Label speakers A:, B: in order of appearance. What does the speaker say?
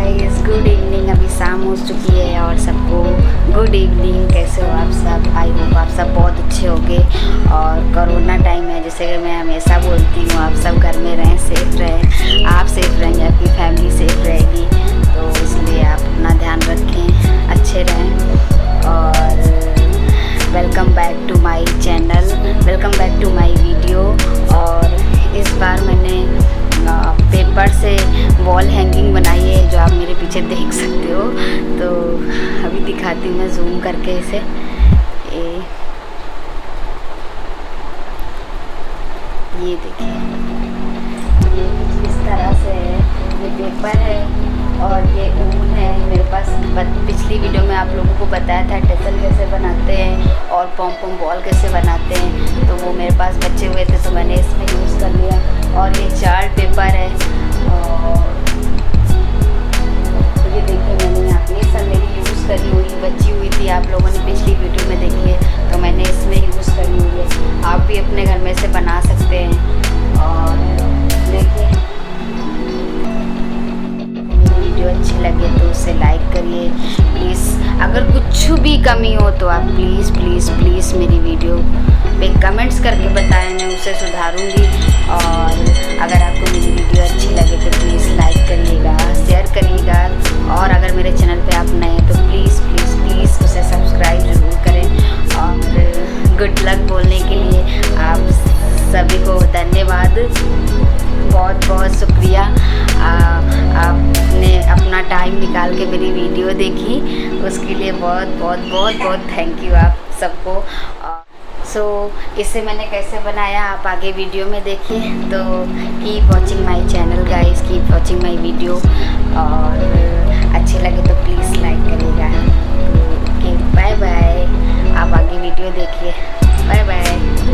A: Guys, good evening. अभी शाम हो चुकी है और सबको गुड इवनिंग। कैसे हो आप सब? आई होप आप सब बहुत अच्छे होंगे। और कोरोना टाइम है, जैसे कि मैं हमेशा बोलती हूँ, आप सब घर में रहें, सेफ रहें। आप सेफ रहेंगे, आपकी फैमिली सेफ रहेगी, तो इसलिए आप अपना ध्यान रखें, अच्छे रहें। और welcome back to my channel, welcome back to my video. और इस बार मैंने पेपर से वॉल हैंगिंग बनाई है, जो आप मेरे पीछे देख सकते हो। तो अभी दिखाती हूँ मैं जूम करके इसे। ये देखिए, ये कुछ इस तरह से है। ये पेपर है और ये ऊन है मेरे पास। पिछली वीडियो में आप लोगों को बताया था टेसल कैसे बनाते हैं और पॉम बॉल कैसे बनाते हैं, तो वो मेरे पास बचे हुए थे, तो मैंने इसमें यूज़ कर लिया। और ये चार्ट पेपर है, और ये देखिए मैंने यहाँ पे सब मेरी यूज़ करी हुई बची हुई थी, आप लोगों ने पिछली वीडियो में देखी है, तो मैंने इसमें यूज़ करी हुई है। आप भी अपने घर में से बना सकते हैं। और देखिए, मेरी वीडियो अच्छी लगे तो उसे लाइक करिए प्लीज़। अगर कुछ भी कमी हो तो आप प्लीज़ प्लीज़ प्लीज़ मेरी वीडियो पे कमेंट्स करके बताएं, मैं उसे सुधारूंगी। और अगर आपको मेरी वीडियो अच्छी लगे तो प्लीज़ लाइक करिएगा, शेयर करिएगा। और अगर मेरे चैनल पे आप नए हैं तो प्लीज़ प्लीज़ प्लीज़ उसे सब्सक्राइब ज़रूर करें। और गुड लक बोलने के लिए आप सभी को धन्यवाद, बहुत बहुत शुक्रिया। आपने अपना टाइम निकाल के मेरी वीडियो देखी, उसके लिए बहुत बहुत बहुत बहुत थैंक यू आप सबको। इसे मैंने कैसे बनाया आप आगे वीडियो में देखिए। तो keep watching my channel guys, keep watching my video. और अच्छे लगे तो प्लीज़ लाइक करिएगा। Okay, bye bye. आप आगे वीडियो देखिए, बाय बाय।